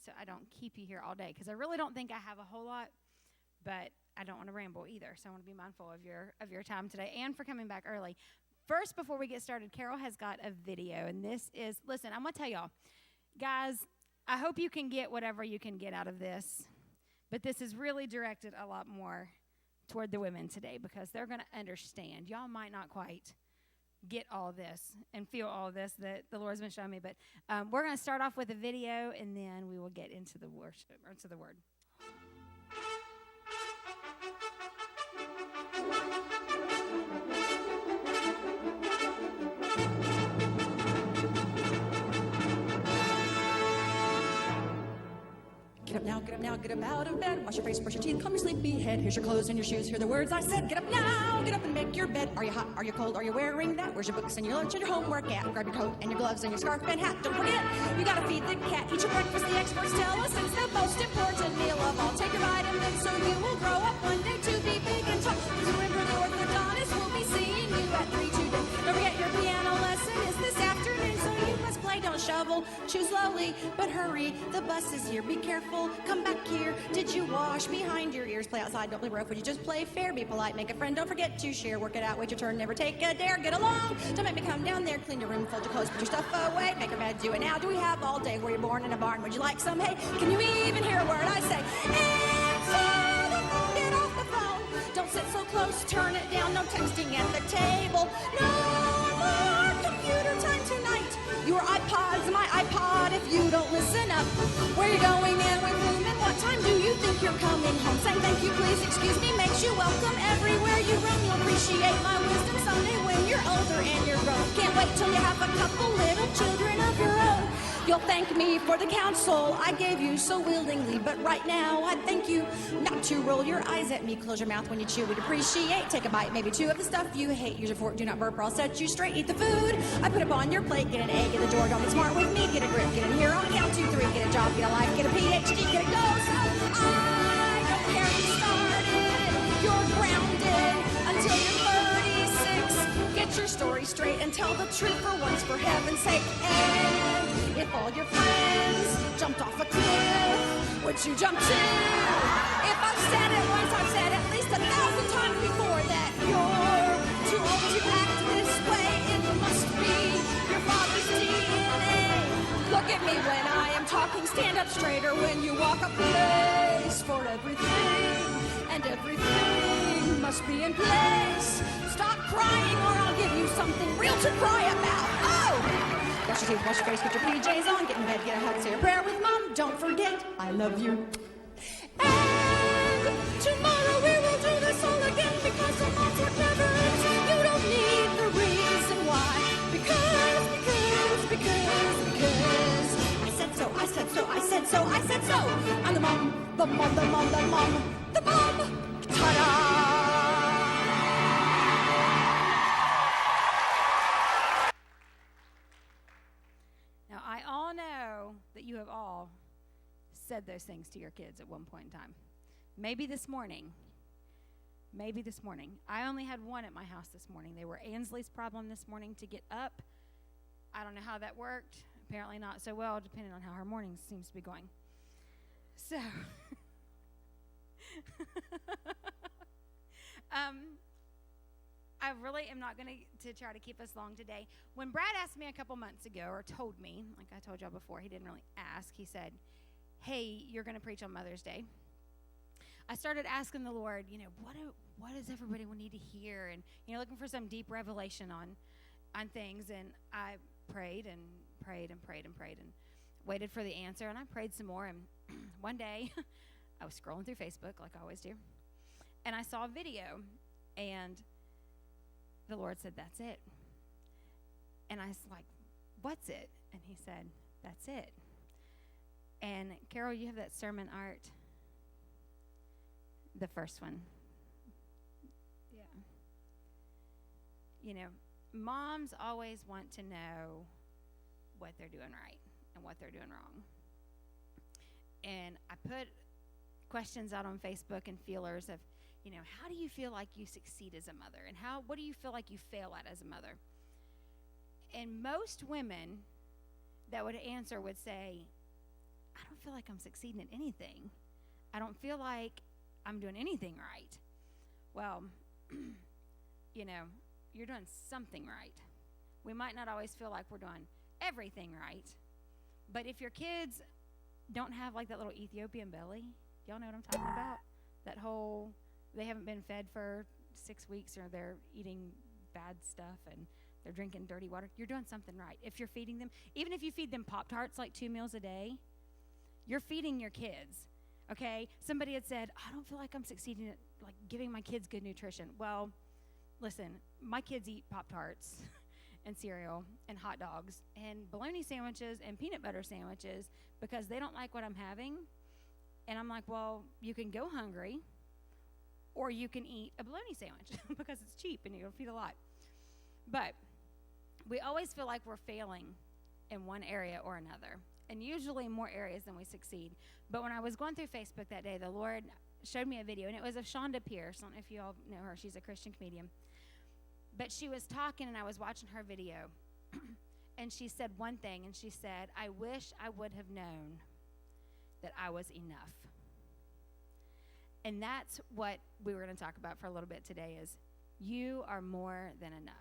so I don't keep you here all day, because I really don't think I have a whole lot, but I don't want to ramble either, so I want to be mindful of your time today and for coming back early. First, before we get started, Carol has got a video, and this is, listen, I'm going to tell y'all, guys, I hope you can get whatever you can get out of this, but this is really directed a lot more toward the women today, because they're going to understand. Y'all might not quite get all this and feel all this that the Lord's been showing me, but we're going to start off with a video, and then we will get into the worship, or into the word. Get up now, get up out of bed. Wash your face, brush your teeth, comb your sleepy head. Here's your clothes and your shoes, hear the words I said. Get up now, get up and make your bed. Are you hot, are you cold, are you wearing that? Where's your books and your lunch and your homework at? Grab your coat and your gloves and your scarf and hat. Don't forget, you gotta feed the cat. Eat your breakfast, the experts tell us it's the most important meal of all. Take your vitamins so you will grow up one day to be big and tall. Remember the orthodontist will be seeing you at 3 today. Don't forget your piano lesson is this afternoon, so you must play, don't shovel. Choose slowly, but hurry, the bus is here. Be careful, come back here. Did you wash behind your ears? Play outside, don't play rough. Would you just play fair? Be polite, make a friend, don't forget to share. Work it out, wait your turn, never take a dare. Get along, don't make me come down there. Clean your room, fold your clothes, put your stuff away. Make your bed, do it now. Do we have all day? Were you born in a barn? Would you like some hay? Can you even hear a word I say? Answer the phone, get off the phone. Don't sit so close, turn it down. No texting at the table. No more computer time tonight. Your iPod's my iPod if you don't listen up. Where you going and with whom and what time do you think you're coming home? Saying thank you, please, excuse me makes you welcome everywhere you roam. You'll appreciate my wisdom someday when you're older and you're grown. Can't wait till you have a couple little children of your own. You'll thank me for the counsel I gave you so willingly, but right now I thank you not to roll your eyes at me. Close your mouth when you chew. We'd appreciate. Take a bite, maybe two of the stuff you hate. Use your fork, do not burp, or I'll set you straight. Eat the food I put up on your plate. Get an egg at the door. Don't be smart with me. Get a grip. Get in here on count 2, 3. Get a job. Get a life. Get a PhD. Get a go. So I don't care who started. You're grounded until you're 36. Get your story straight and tell the truth for once, for heaven's sake. And if all your friends jumped off a cliff, would you jump too? If I've said it once, I've said at least 1,000 times before that you're too old to act this way. It must be your father's DNA. Look at me when I am talking, stand up straighter when you walk. A place for everything, and everything must be in place. Stop crying or I'll give you something real to cry about. Oh! Wash your teeth, wash your face, get your PJs on, get in bed, get a hug, say a prayer with Mom. Don't forget, I love you. And tomorrow we will do this all again, because the mom's work never ends. You don't need the reason why. Because I said so, I said so, I said so, I said so. I'm the mom, the mom, the mom, the mom, the mom. Ta-da! That you have all said those things to your kids at one point in time. Maybe this morning. I only had one at my house this morning. They were Ansley's problem this morning to get up. I don't know how that worked. Apparently not so well, depending on how her morning seems to be going. So, I really am not going to try to keep us long today. When Brad asked me a couple months ago, or told me, like I told y'all before, he didn't really ask. He said, hey, you're going to preach on Mother's Day. I started asking the Lord, what does everybody need to hear? And, looking for some deep revelation on things. And I prayed and prayed and prayed and prayed and waited for the answer. And I prayed some more. And one day, I was scrolling through Facebook, like I always do. And I saw a video. And the Lord said, that's it. And I was like, what's it? And he said, that's it. And Carol, you have that sermon art. The first one. Yeah. Moms always want to know what they're doing right and what they're doing wrong. And I put questions out on Facebook and feelers of, how do you feel like you succeed as a mother? And what do you feel like you fail at as a mother? And most women that would answer would say, I don't feel like I'm succeeding at anything. I don't feel like I'm doing anything right. Well, you're doing something right. We might not always feel like we're doing everything right, but if your kids don't have like that little Ethiopian belly, y'all know what I'm talking about? That whole, they haven't been fed for 6 weeks, or they're eating bad stuff and they're drinking dirty water, you're doing something right. If you're feeding them, even if you feed them Pop-Tarts like 2 meals a day, you're feeding your kids, okay? Somebody had said, I don't feel like I'm succeeding at like giving my kids good nutrition. Well, listen, my kids eat Pop-Tarts and cereal and hot dogs and bologna sandwiches and peanut butter sandwiches because they don't like what I'm having. And I'm like, well, you can go hungry or you can eat a bologna sandwich because it's cheap and you'll feed a lot. But we always feel like we're failing in one area or another, and usually more areas than we succeed. But when I was going through Facebook that day, the Lord showed me a video, and it was of Shonda Pierce. I don't know if you all know her. She's a Christian comedian. But she was talking, and I was watching her video, and she said one thing, and she said, I wish I would have known that I was enough. And that's what we were going to talk about for a little bit today is you are more than enough.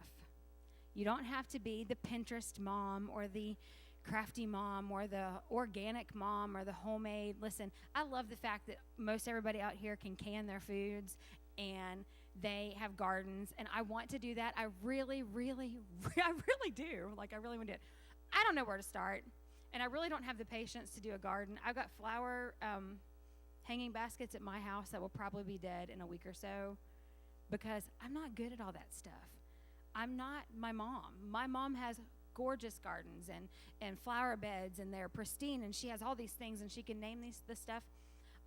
You don't have to be the Pinterest mom or the crafty mom or the organic mom or the homemade. Listen, I love the fact that most everybody out here can can their foods and they have gardens, and I want to do that. I really, really, I really do. Like, I really want to do it. I don't know where to start, and I really don't have the patience to do a garden. I've got flower hanging baskets at my house that will probably be dead in a week or so because I'm not good at all that stuff. I'm not my mom. My mom has gorgeous gardens and flower beds, and they're pristine, and she has all these things, and she can name this stuff.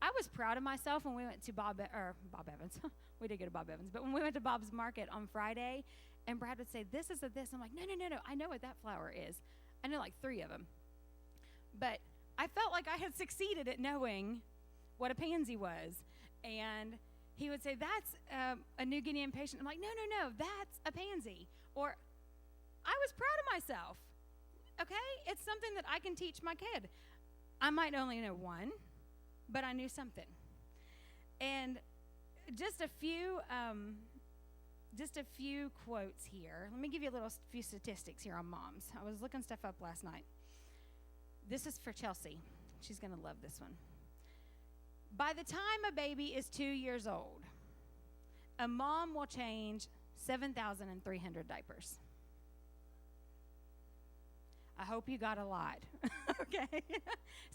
I was proud of myself when we went to Bob Evans. We did go to Bob Evans, but when we went to Bob's Market on Friday, and Brad would say, this is a this. I'm like, no. I know what that flower is. I know like 3 of them. But I felt like I had succeeded at knowing what a pansy was. And he would say, that's a New Guinean patient. I'm like, no, that's a pansy. Or I was proud of myself, okay? It's something that I can teach my kid. I might only know one, but I knew something. And just a few quotes here. Let me give you a few statistics here on moms. I was looking stuff up last night. This is for Chelsea. She's going to love this one. By the time a baby is 2 years old, a mom will change 7,300 diapers. I hope you got a lot, okay?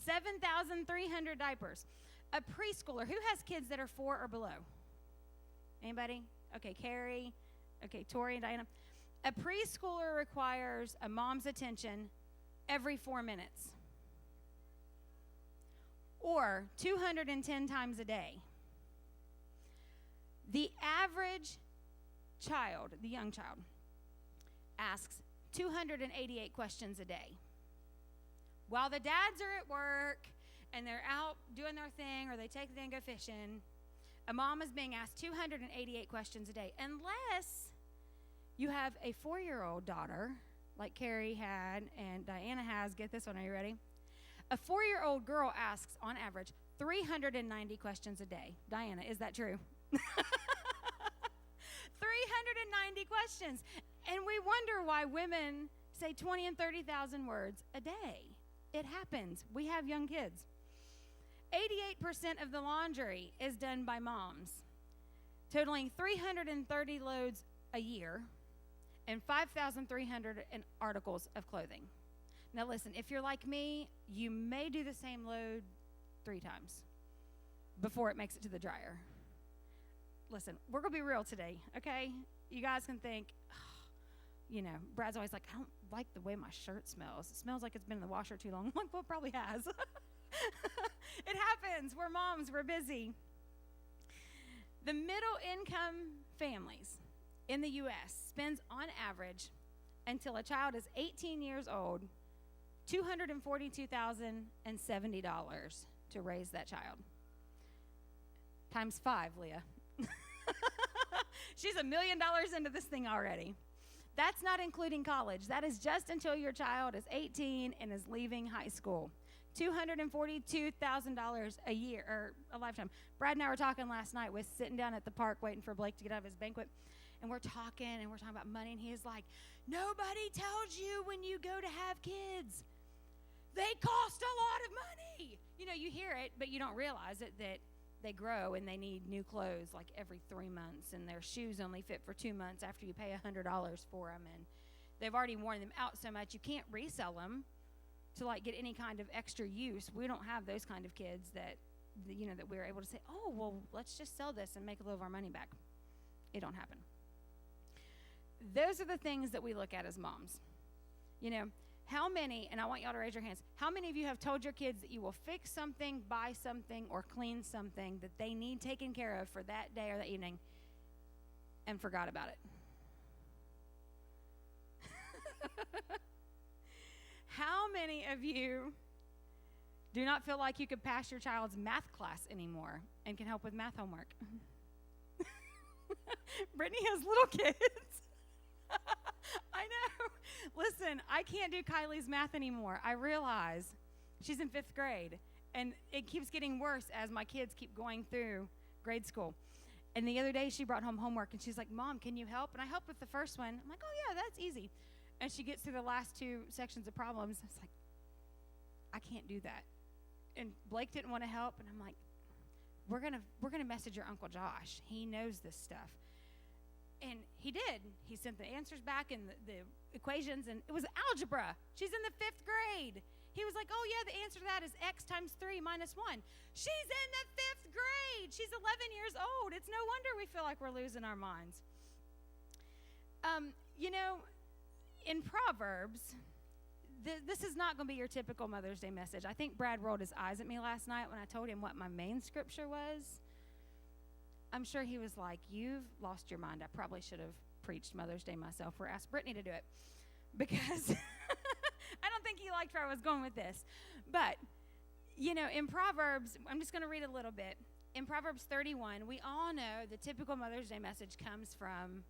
7,300 diapers. A preschooler, who has kids that are 4 or below? Anybody? Okay, Carrie. Okay, Tori and Diana. A preschooler requires a mom's attention every 4 minutes. Or 210 times a day. The average child, the young child, asks 288 questions a day. While the dads are at work and they're out doing their thing, or they take the thing and go fishing, a mom is being asked 288 questions a day. Unless you have a 4-year-old daughter, like Carrie had and Diana has. Get this one, are you ready? A 4-year-old girl asks, on average, 390 questions a day. Diana, is that true? 390 questions. And we wonder why women say 20 and 30,000 words a day. It happens. We have young kids. 88% of the laundry is done by moms, totaling 330 loads a year and 5,300 articles of clothing. Now listen, if you're like me, you may do the same load 3 times before it makes it to the dryer. Listen, we're going to be real today, okay? You guys can think, Brad's always like, I don't like the way my shirt smells. It smells like it's been in the washer too long. I'm like, well, it probably has. It happens. We're moms. We're busy. The middle-income families in the U.S. spends, on average, until a child is 18 years old, $242,070 to raise that child. Times 5, Leah. She's $1 million into this thing already. That's not including college. That is just until your child is 18 and is leaving high school. $242,000 a year, or a lifetime. Brad and I were talking last night. Was sitting down at the park waiting for Blake to get out of his banquet, and we're talking about money, and he is like, nobody tells you when you go to have kids, they cost a lot of money. You know, you hear it, but you don't realize it, that they grow and they need new clothes like every 3 months, and their shoes only fit for 2 months after you pay $100 for them, and they've already worn them out so much you can't resell them to like get any kind of extra use. We don't have those kind of kids that we're able to say, oh, well, let's just sell this and make a little of our money back. It don't happen. Those are the things that we look at as moms. You know, how many, and I want y'all to raise your hands, how many of you have told your kids that you will fix something, buy something, or clean something that they need taken care of for that day or that evening and forgot about it? How many of you do not feel like you could pass your child's math class anymore and can help with math homework? Brittany has little kids. I know. Listen, I can't do Kylie's math anymore. I realize she's in 5th grade, and it keeps getting worse as my kids keep going through grade school. And the other day she brought home homework, and she's like, Mom, can you help? And I helped with the first one. I'm like, oh, yeah, that's easy. And she gets through the last 2 sections of problems. I was like, I can't do that. And Blake didn't want to help, and I'm like, we're gonna message your Uncle Josh. He knows this stuff. And he did. He sent the answers back and the equations, and it was algebra. She's in the 5th grade. He was like, oh, yeah, the answer to that is x times 3 minus 1. She's in the 5th grade. She's 11 years old. It's no wonder we feel like we're losing our minds. You know, in Proverbs, this is not going to be your typical Mother's Day message. I think Brad rolled his eyes at me last night when I told him what my main scripture was. I'm sure he was like, you've lost your mind. I probably should have preached Mother's Day myself or asked Brittany to do it, because I don't think he liked where I was going with this. But, you know, in Proverbs, I'm just going to read a little bit. In Proverbs 31, we all know the typical Mother's Day message comes from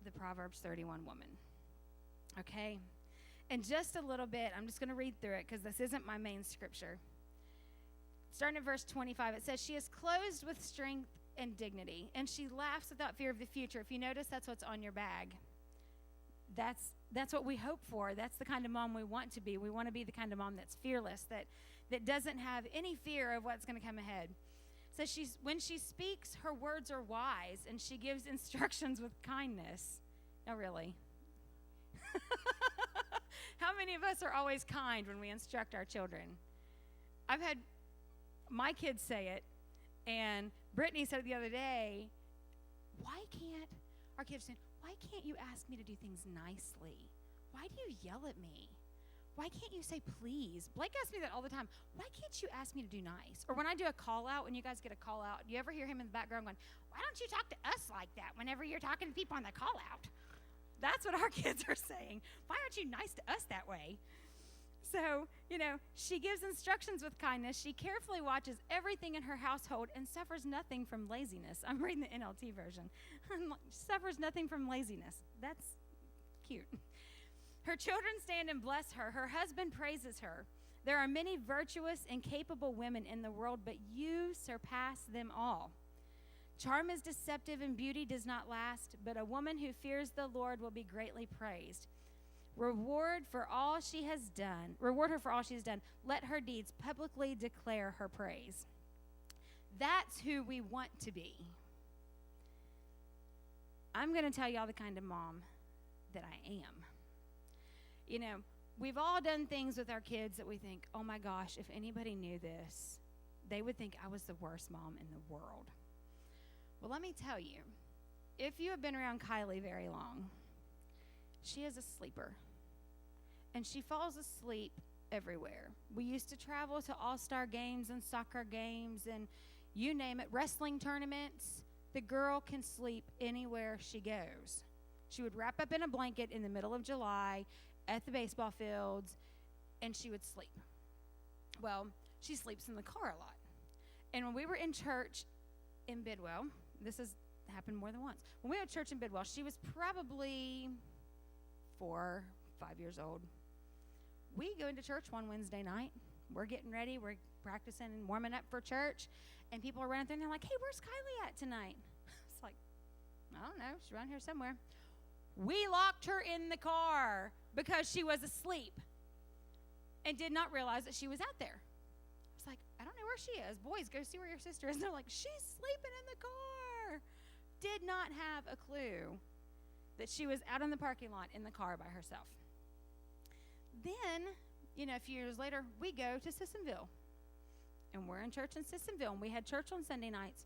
the Proverbs 31 woman. Okay? And just a little bit, I'm just going to read through it because this isn't my main scripture. Starting at verse 25, it says, she is clothed with strength and dignity, and she laughs without fear of the future. If you notice, that's what's on your bag. That's what we hope for. That's the kind of mom we want to be. We want to be the kind of mom that's fearless, that doesn't have any fear of what's going to come ahead. So when she speaks, her words are wise, and she gives instructions with kindness. Oh, really? How many of us are always kind when we instruct our children? I've had my kids say it, and Brittany said it the other day, why can't you ask me to do things nicely? Why do you yell at me? Why can't you say please? Blake asks me that all the time. Why can't you ask me to do nice? Or when I do a call out, when you guys get a call out, do you ever hear him in the background going, why don't you talk to us like that whenever you're talking to people on the call out? That's what our kids are saying. Why aren't you nice to us that way? So, you know, she gives instructions with kindness. She carefully watches everything in her household and suffers nothing from laziness. I'm reading the NLT version. Suffers nothing from laziness. That's cute. Her children stand and bless her. Her husband praises her. There are many virtuous and capable women in the world, but you surpass them all. Charm is deceptive and beauty does not last, but a woman who fears the Lord will be greatly praised. Reward her for all she has done. Let her deeds publicly declare her praise. That's who we want to be. I'm going to tell y'all the kind of mom that I am. You know, we've all done things with our kids that we think, oh my gosh, if anybody knew this, they would think I was the worst mom in the world. Well, let me tell you, if you have been around Kylie very long, she is a sleeper. And she falls asleep everywhere. We used to travel to all-star games and soccer games and you name it, wrestling tournaments. The girl can sleep anywhere she goes. She would wrap up in a blanket in the middle of July at the baseball fields, and she would sleep. Well, she sleeps in the car a lot. And when we were in church in Bidwell, this has happened more than once. When we were at church in Bidwell, she was probably 4, 5 years old. we go into church one Wednesday night. We're getting ready. We're practicing and warming up for church. And people are running through and they're like, hey, where's Kylie at tonight? It's like, I don't know. She's around here somewhere. We locked her in the car because she was asleep and did not realize that she was out there. I was like, I don't know where she is. Boys, go see where your sister is. And they're like, she's sleeping in the car. Did not have a clue that she was out in the parking lot in the car by herself. Then, a few years later, we go to Sissonville. And we're in church in Sissonville. And we had church on Sunday nights.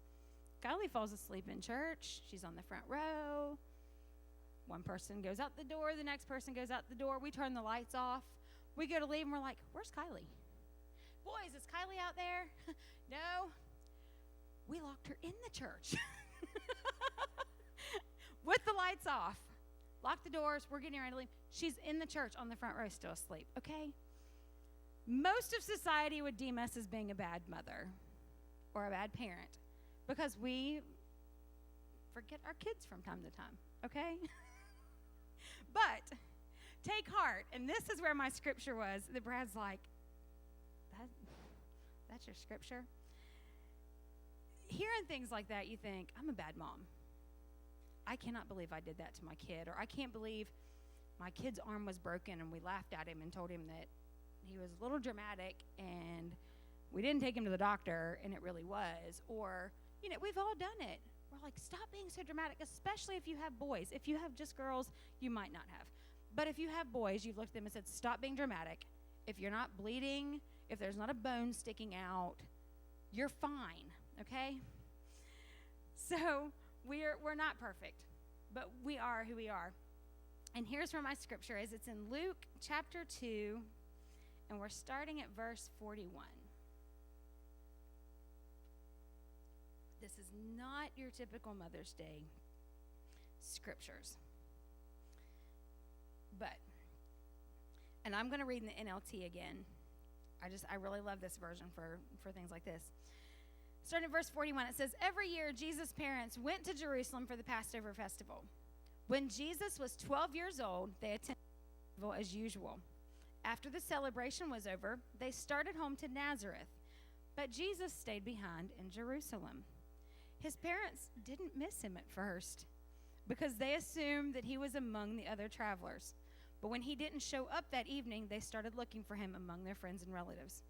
Kylie falls asleep in church. She's on the front row. One person goes out the door. The next person goes out the door. We turn the lights off. We go to leave, and we're like, where's Kylie? Boys, is Kylie out there? No. We locked her in the church. With the lights off. Locked the doors. We're getting ready to leave. She's in the church on the front row still asleep, okay? Most of society would deem us as being a bad mother or a bad parent because we forget our kids from time to time, okay? But take heart, and this is where my scripture was that Brad's like, that's your scripture? Hearing things like that, you think, I'm a bad mom. I cannot believe I did that to my kid, or I can't believe my kid's arm was broken and we laughed at him and told him that he was a little dramatic and we didn't take him to the doctor and it really was. Or, we've all done it. We're like, stop being so dramatic, especially if you have boys. If you have just girls, you might not have. But if you have boys, you've looked at them and said, stop being dramatic. If you're not bleeding, if there's not a bone sticking out, you're fine, okay? So we're not perfect, but we are who we are. And here's where my scripture is. It's in Luke chapter 2, and we're starting at verse 41. This is not your typical Mother's Day scriptures. And I'm going to read in the NLT again. I really love this version for things like this. Starting at verse 41, it says, every year Jesus' parents went to Jerusalem for the Passover festival. When Jesus was 12 years old, they attended the festival as usual. After the celebration was over, they started home to Nazareth, but Jesus stayed behind in Jerusalem. His parents didn't miss him at first because they assumed that he was among the other travelers. But when he didn't show up that evening, they started looking for him among their friends and relatives.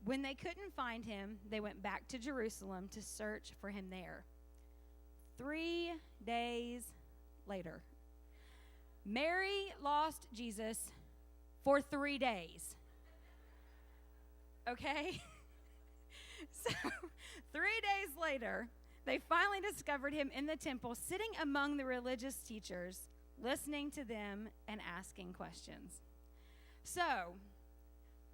When they couldn't find him, they went back to Jerusalem to search for him there. 3 days later, Mary lost Jesus for 3 days. Okay? So 3 days later, they finally discovered him in the temple, sitting among the religious teachers, listening to them and asking questions. So,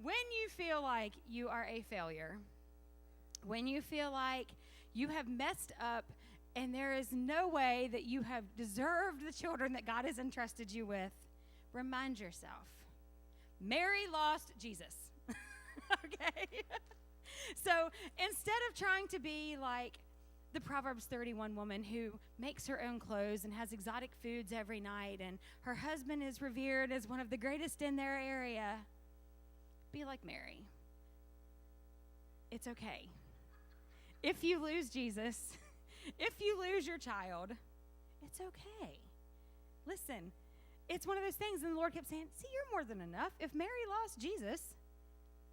when you feel like you are a failure, when you feel like you have messed up and there is no way that you have deserved the children that God has entrusted you with, remind yourself, Mary lost Jesus. Okay? So instead of trying to be like the Proverbs 31 woman who makes her own clothes and has exotic foods every night and her husband is revered as one of the greatest in their area, be like Mary. It's okay. If you lose Jesus, if you lose your child, it's okay. Listen, it's one of those things, and the Lord kept saying, see, you're more than enough. If Mary lost Jesus,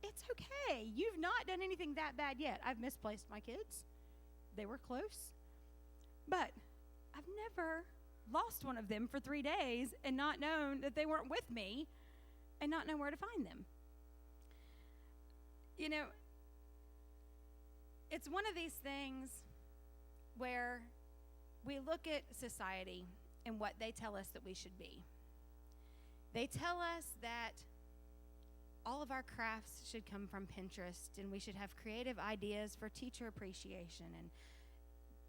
it's okay. You've not done anything that bad yet. I've misplaced my kids. They were close. But I've never lost one of them for 3 days and not known that they weren't with me and not known where to find them. You know, it's one of these things where we look at society and what they tell us that we should be. They tell us that all of our crafts should come from Pinterest, and we should have creative ideas for teacher appreciation and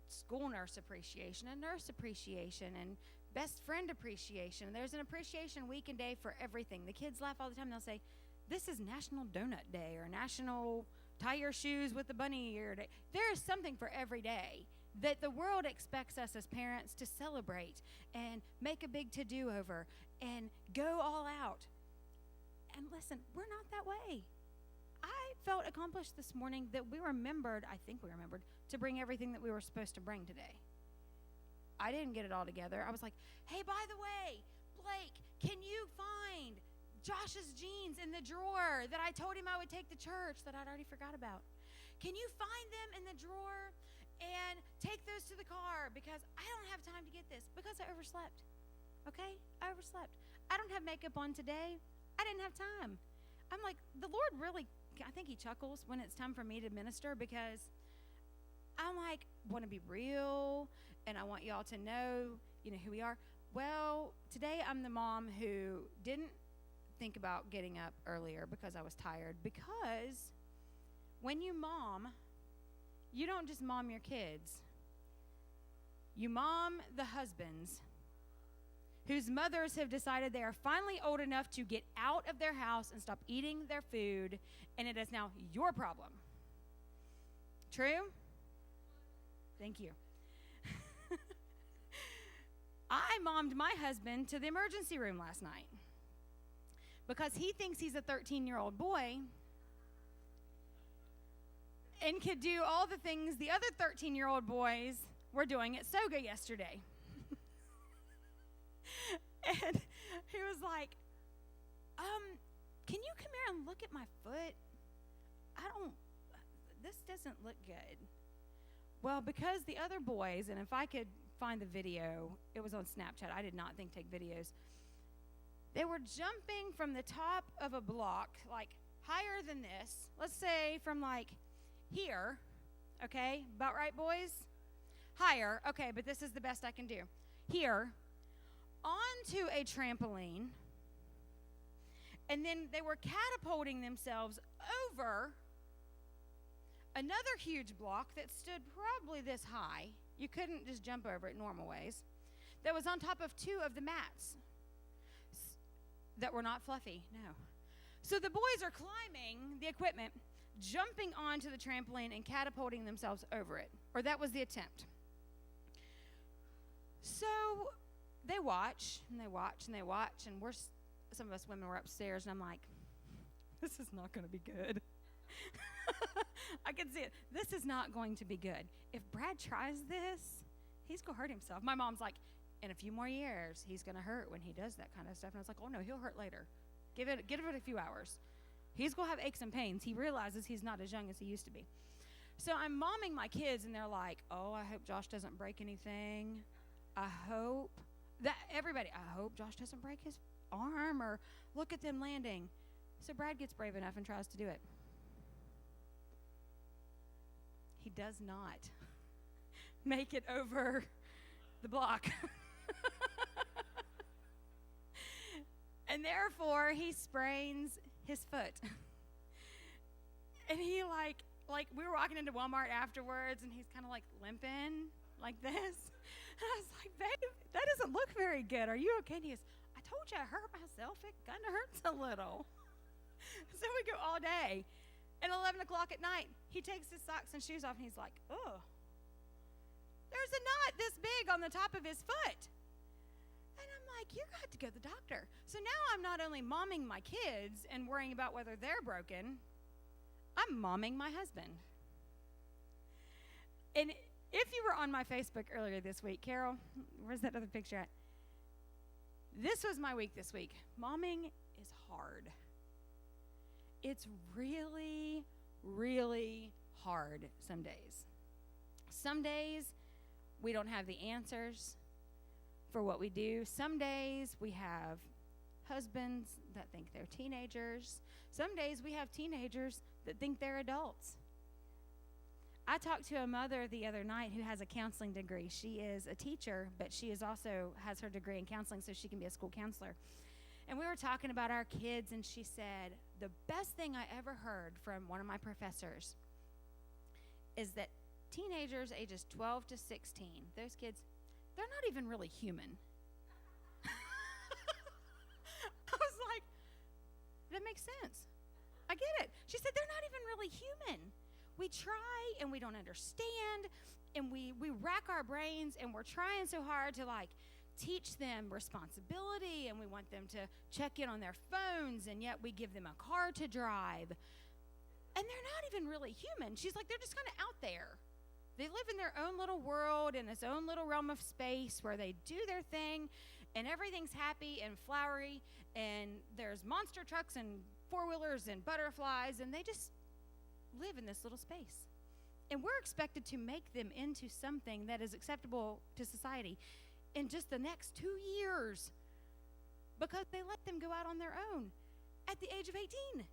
school nurse appreciation and nurse appreciation and best friend appreciation. And there's an appreciation week and day for everything. The kids laugh all the time. They'll say, this is National Donut Day or National Tie Your Shoes with the Bunny Ear Day. There is something for every day that the world expects us as parents to celebrate and make a big to-do over and go all out. And listen, we're not that way. I felt accomplished this morning that we remembered, I think we remembered, to bring everything that we were supposed to bring today. I didn't get it all together. I was like, hey, by the way, Blake, can you find Josh's jeans in the drawer that I told him I would take to church that I'd already forgot about? Can you find them in the drawer and take those to the car because I don't have time to get this because I overslept. Okay? I overslept. I don't have makeup on today. I didn't have time. I'm like, the Lord really, I think he chuckles when it's time for me to minister because I'm like, want to be real and I want y'all to know, who we are. Well, today I'm the mom who didn't think about getting up earlier because I was tired. Because when you mom, you don't just mom your kids. You mom the husbands whose mothers have decided they are finally old enough to get out of their house and stop eating their food, and it is now your problem. True? Thank you. I mommed my husband to the emergency room last night because he thinks he's a 13-year-old boy and could do all the things the other 13-year-old boys were doing at Soga yesterday. And he was like, can you come here and look at my foot? This doesn't look good. Well, because the other boys, and if I could find the video, it was on Snapchat. I did not think take videos. They were jumping from the top of a block, like higher than this. Let's say from like here, okay? About right, boys? Higher, okay, but this is the best I can do. Here, onto a trampoline, and then they were catapulting themselves over another huge block that stood probably this high. You couldn't just jump over it normal ways. That was on top of two of the mats that were not fluffy, no. So the boys are climbing the equipment, jumping onto the trampoline and catapulting themselves over it. Or that was the attempt. So they watch, and they watch, and they watch, and some of us women were upstairs, and I'm like, this is not going to be good. I can see it. This is not going to be good. If Brad tries this, he's going to hurt himself. My mom's like, in a few more years, he's going to hurt when he does that kind of stuff. And I was like, oh, no, he'll hurt later. Give it a few hours. He's going to have aches and pains. He realizes he's not as young as he used to be. So I'm momming my kids, and they're like, oh, I hope Josh doesn't break anything. I hope Josh doesn't break his arm or look at them landing. So Brad gets brave enough and tries to do it. He does not make it over the block. And therefore, he sprains his foot. And he like we were walking into Walmart afterwards, and he's kind of like limping like this. And I was like, babe, that doesn't look very good. Are you okay? And he goes, I told you I hurt myself. It kind of hurts a little. So we go all day. And 11 o'clock at night, he takes his socks and shoes off, and he's like, oh, there's a knot this big on the top of his foot. And I'm like, you got to go to the doctor. So now I'm not only momming my kids and worrying about whether they're broken, I'm momming my husband. And if you were on my Facebook earlier this week, Carol, where's that other picture at? This was my week this week. Momming is hard. It's really, really hard some days. Some days we don't have the answers for what we do. Some days we have husbands that think they're teenagers. Some days we have teenagers that think they're adults. I talked to a mother the other night who has a counseling degree. She is a teacher, but she is also has her degree in counseling so she can be a school counselor. And we were talking about our kids, and she said, the best thing I ever heard from one of my professors is that teenagers ages 12 to 16, those kids, they're not even really human. I was like, that makes sense. I get it. She said, they're not even really human. We try, and we don't understand, and we rack our brains, and we're trying so hard to teach them responsibility, and we want them to check in on their phones, and yet we give them a car to drive. And they're not even really human. She's like, they're just kind of out there. They live in their own little world, in its own little realm of space where they do their thing, and everything's happy and flowery, and there's monster trucks and four-wheelers and butterflies, and they just live in this little space. And we're expected to make them into something that is acceptable to society in just the next 2 years because they let them go out on their own at the age of 18.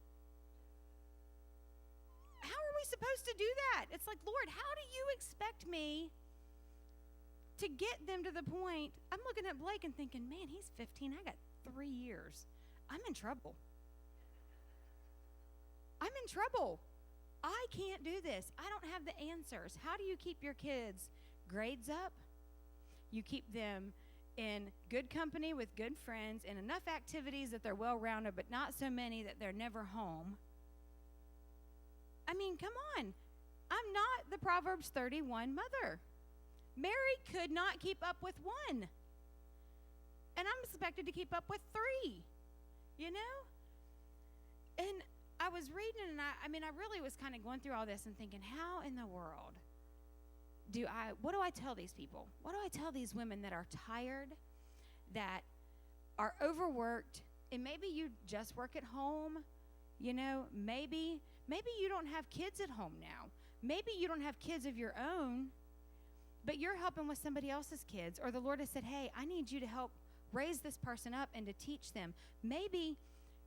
How are we supposed to do that? It's like, Lord, how do you expect me to get them to the point? I'm looking at Blake and thinking, man, he's 15. I got 3 years. I'm in trouble. I'm in trouble. I can't do this. I don't have the answers. How do you keep your kids' grades up? You keep them in good company with good friends and enough activities that they're well-rounded, but not so many that they're never home. I mean, come on. I'm not the Proverbs 31 mother. Mary could not keep up with one. And I'm expected to keep up with 3, you know? And I was reading, and I really was kind of going through all this and thinking, how in the world what do I tell these people? What do I tell these women that are tired, that are overworked, and maybe you just work at home, you know, maybe you don't have kids at home now. Maybe you don't have kids of your own, but you're helping with somebody else's kids, or the Lord has said, hey, I need you to help raise this person up and to teach them. Maybe,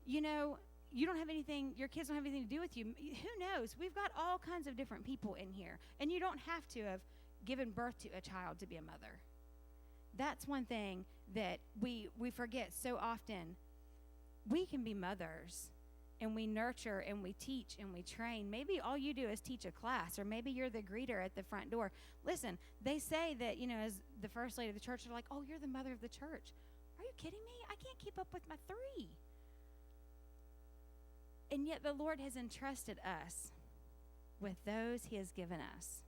you know, you don't have anything, your kids don't have anything to do with you. Who knows? We've got all kinds of different people in here, and you don't have to have given birth to a child to be a mother. That's one thing that we forget so often. We can be mothers, and we nurture, and we teach, and we train. Maybe all you do is teach a class, or maybe you're the greeter at the front door. Listen, they say that, you know, as the first lady of the church, they're like, oh, you're the mother of the church. Are you kidding me? I can't keep up with my 3. And yet the Lord has entrusted us with those he has given us,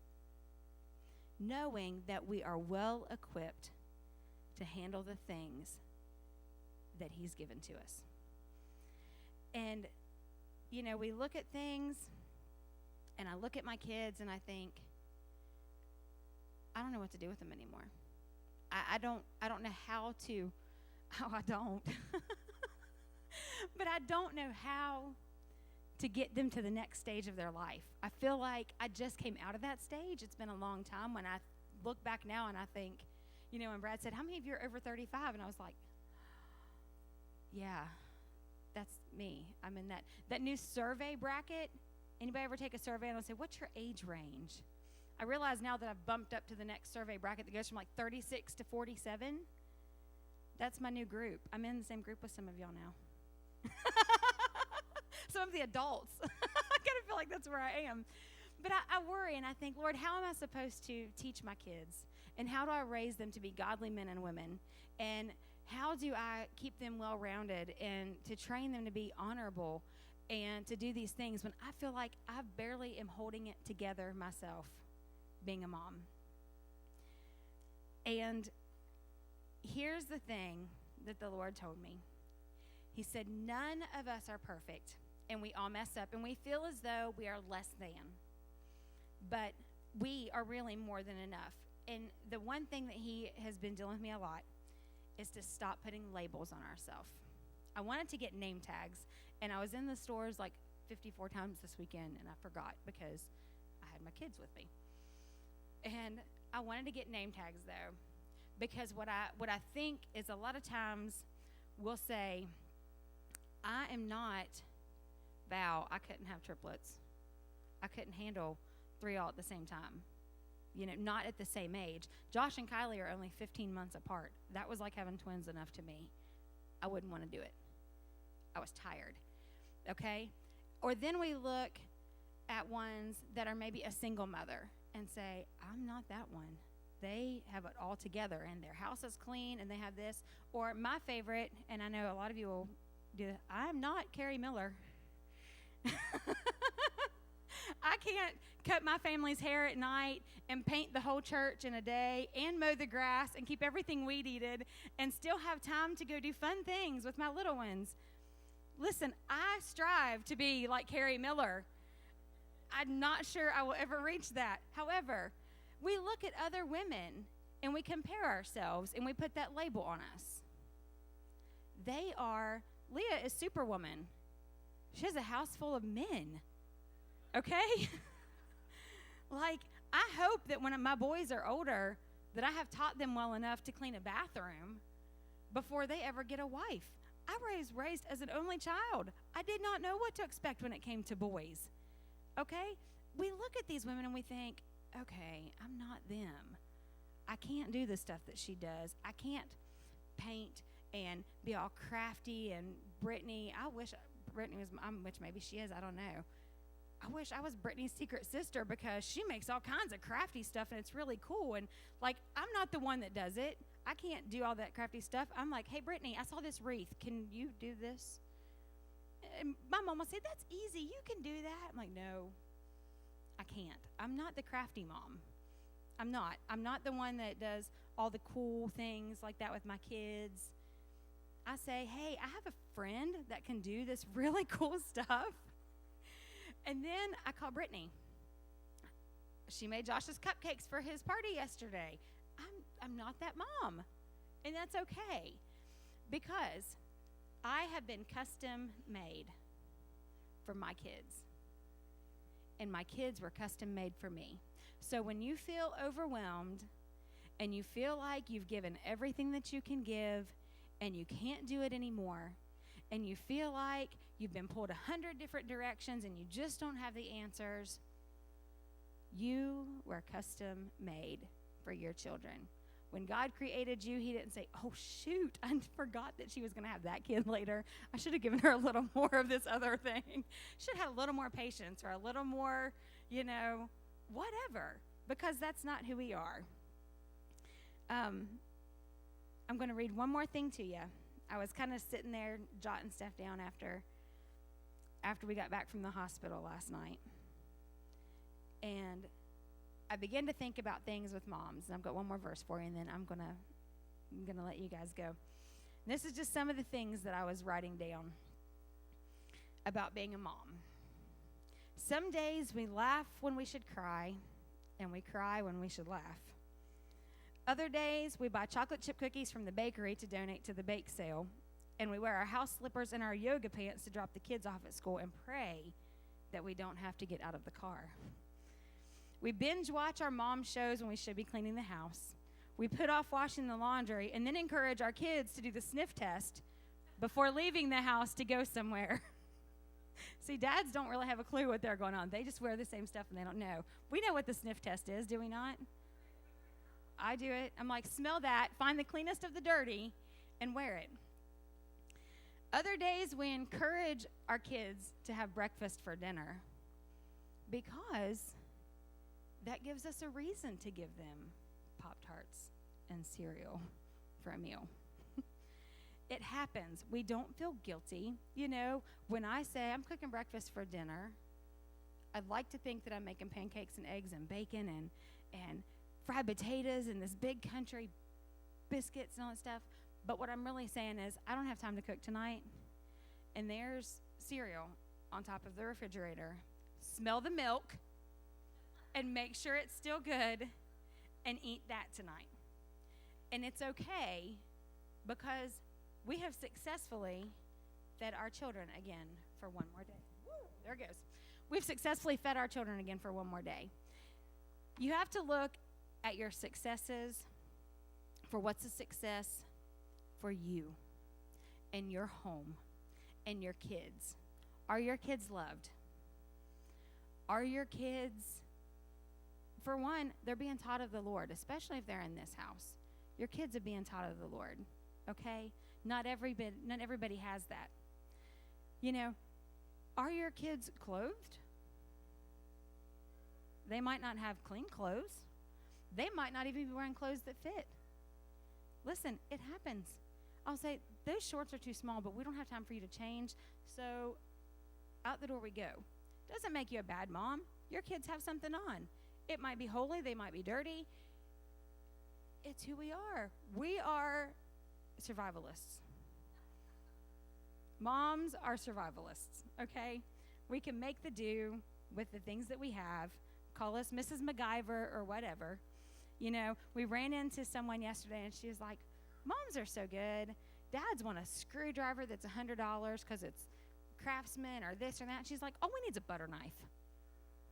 knowing that we are well equipped to handle the things that he's given to us. And, you know, we look at things, and I look at my kids, and I think, I don't know what to do with them anymore. I don't know how to, I don't. But I don't know how to get them to the next stage of their life. I feel like I just came out of that stage. It's been a long time. When I look back now and I think, you know, when Brad said, how many of you are over 35? And I was like, yeah, that's me. I'm in that new survey bracket. Anybody ever take a survey and I'll say, what's your age range? I realize now that I've bumped up to the next survey bracket that goes from like 36 to 47. That's my new group. I'm in the same group with some of y'all now. Some of the adults. I kind of feel like that's where I am. But I worry and I think, Lord, how am I supposed to teach my kids? And how do I raise them to be godly men and women? And how do I keep them well-rounded and to train them to be honorable and to do these things when I feel like I barely am holding it together myself, being a mom? And here's the thing that the Lord told me. He said, none of us are perfect, and we all mess up, and we feel as though we are less than. But we are really more than enough. And the one thing that he has been dealing with me a lot is to stop putting labels on ourselves. I wanted to get name tags, and I was in the stores like 54 times this weekend, and I forgot because I had my kids with me. And I wanted to get name tags, though, because what I think is a lot of times we'll say, I am not Val. I couldn't have triplets. I couldn't handle 3 all at the same time. You know, not at the same age. Josh and Kylie are only 15 months apart. That was like having twins enough to me. I wouldn't want to do it. I was tired. Okay? Or then we look at ones that are maybe a single mother and say, I'm not that one. They have it all together, and their house is clean, and they have this. Or my favorite, and I know a lot of you will do this, I'm not Carrie Miller. I can't cut my family's hair at night and paint the whole church in a day and mow the grass and keep everything weed eated and still have time to go do fun things with my little ones. Listen, I strive to be like Carrie Miller. I'm not sure I will ever reach that. However, we look at other women and we compare ourselves and we put that label on us. Leah is Superwoman. She has a house full of men. Okay? Like, I hope that when my boys are older, that I have taught them well enough to clean a bathroom before they ever get a wife. I was raised as an only child. I did not know what to expect when it came to boys. Okay? We look at these women and we think, okay, I'm not them. I can't do the stuff that she does. I can't paint and be all crafty. And Brittany, I wish Brittany was, which maybe she is, I don't know. I wish I was Brittany's secret sister because she makes all kinds of crafty stuff and it's really cool. And like, I'm not the one that does it. I can't do all that crafty stuff. I'm like, hey, Brittany, I saw this wreath. Can you do this? And my mom will say, that's easy. You can do that. I'm like, no, I can't. I'm not the crafty mom. I'm not the one that does all the cool things like that with my kids. I say, hey, I have a friend that can do this really cool stuff. And then I call Brittany. She made Josh's cupcakes for his party yesterday. I'm not that mom. And that's okay. Because I have been custom made for my kids. And my kids were custom made for me. So when you feel overwhelmed and you feel like you've given everything that you can give and you can't do it anymore, and you feel like you've been pulled 100 different directions and you just don't have the answers, you were custom made for your children. When God created you, he didn't say, oh, shoot, I forgot that she was going to have that kid later. I should have given her a little more of this other thing. Should have a little more patience or a little more, whatever, because that's not who we are. I'm going to read one more thing to you. I was kind of sitting there jotting stuff down after we got back from the hospital last night. And I began to think about things with moms. And I've got one more verse for you, and then I'm gonna let you guys go. And this is just some of the things that I was writing down about being a mom. Some days we laugh when we should cry, and we cry when we should laugh. Other days we buy chocolate chip cookies from the bakery to donate to the bake sale, and we wear our house slippers and our yoga pants to drop the kids off at school and pray that we don't have to get out of the car. We binge watch our mom shows when we should be cleaning the house. We put off washing the laundry and then encourage our kids to do the sniff test before leaving the house to go somewhere. See, dads don't really have a clue what they're going on. They just wear the same stuff and they don't know. We know what the sniff test is, do we not? I do it. I'm like, smell that, find the cleanest of the dirty, and wear it. Other days we encourage our kids to have breakfast for dinner because that gives us a reason to give them Pop-Tarts and cereal for a meal. It happens. We don't feel guilty. When I say I'm cooking breakfast for dinner, I'd like to think that I'm making pancakes and eggs and bacon and fried potatoes and this big country biscuits and all that stuff. But what I'm really saying is I don't have time to cook tonight, and there's cereal on top of the refrigerator. Smell the milk and make sure it's still good and eat that tonight. And it's okay because we have successfully fed our children again for one more day. Woo, there it goes. We've successfully fed our children again for one more day. You have to look at your successes for what's a success for you and your home and your kids. Are your kids loved? Are your kids, for one, they're being taught of the Lord, especially if they're in this house. Your kids are being taught of the Lord, okay? Not everybody has that. Are your kids clothed? They might not have clean clothes. They might not even be wearing clothes that fit. Listen, it happens. I'll say, those shorts are too small, but we don't have time for you to change, so out the door we go. Doesn't make you a bad mom. Your kids have something on. It might be holy, they might be dirty. It's who we are. We are survivalists. Moms are survivalists, okay? We can make the do with the things that we have. Call us Mrs. MacGyver or whatever. You know, we ran into someone yesterday and she was like, moms are so good. Dads want a screwdriver that's $100 because it's Craftsman or this or that. She's like, all we need is a butter knife.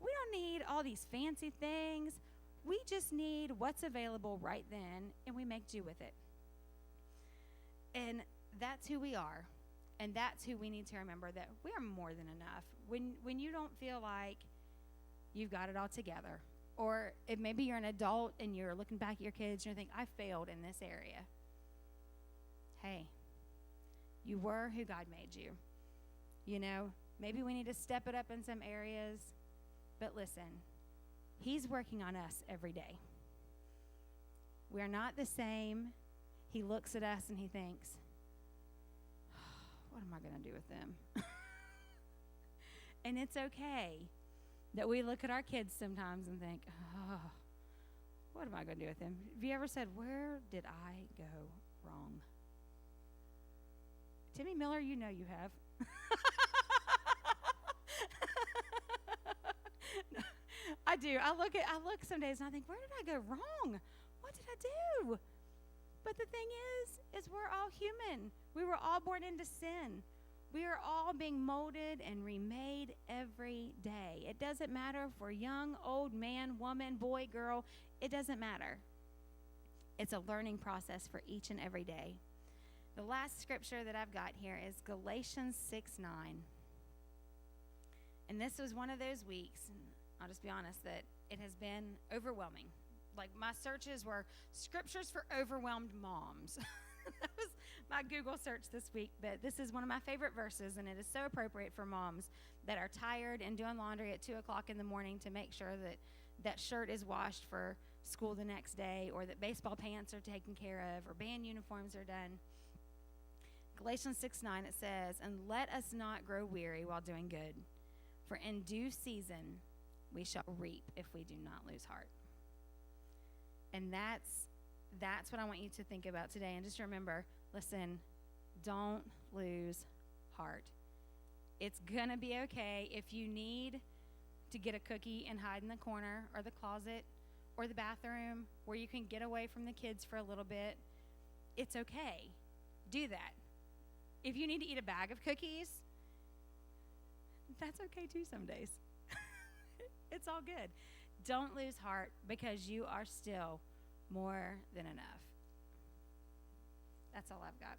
We don't need all these fancy things. We just need what's available right then, and we make do with it. And that's who we are. And that's who we need to remember, that we are more than enough. When you don't feel like you've got it all together, or if maybe you're an adult and you're looking back at your kids and you think, I failed in this area. Hey, you were who God made you. You know, maybe we need to step it up in some areas, but listen, He's working on us every day. We're not the same. He looks at us and He thinks, what am I going to do with them? And it's okay that we look at our kids sometimes and think, oh, what am I going to do with them? Have you ever said, where did I go wrong? Timmy Miller, you know you have. No, I do. I look some days and I think, where did I go wrong? What did I do? But the thing is we're all human. We were all born into sin. We are all being molded and remade every day. It doesn't matter if we're young, old, man, woman, boy, girl. It doesn't matter. It's a learning process for each and every day. The last scripture that I've got here is Galatians 6:9. And this was one of those weeks, and I'll just be honest, that it has been overwhelming. Like, my searches were scriptures for overwhelmed moms. That was my Google search this week. But this is one of my favorite verses, and it is so appropriate for moms that are tired and doing laundry at 2 o'clock in the morning to make sure that that shirt is washed for school the next day, or that baseball pants are taken care of, or band uniforms are done. Galatians 6:9, it says, and let us not grow weary while doing good, for in due season we shall reap if we do not lose heart. And that's what I want you to think about today. And just remember, listen, don't lose heart. It's going to be okay if you need to get a cookie and hide in the corner or the closet or the bathroom where you can get away from the kids for a little bit. It's okay. Do that. If you need to eat a bag of cookies, that's okay too some days. It's all good. Don't lose heart, because you are still more than enough. That's all I've got.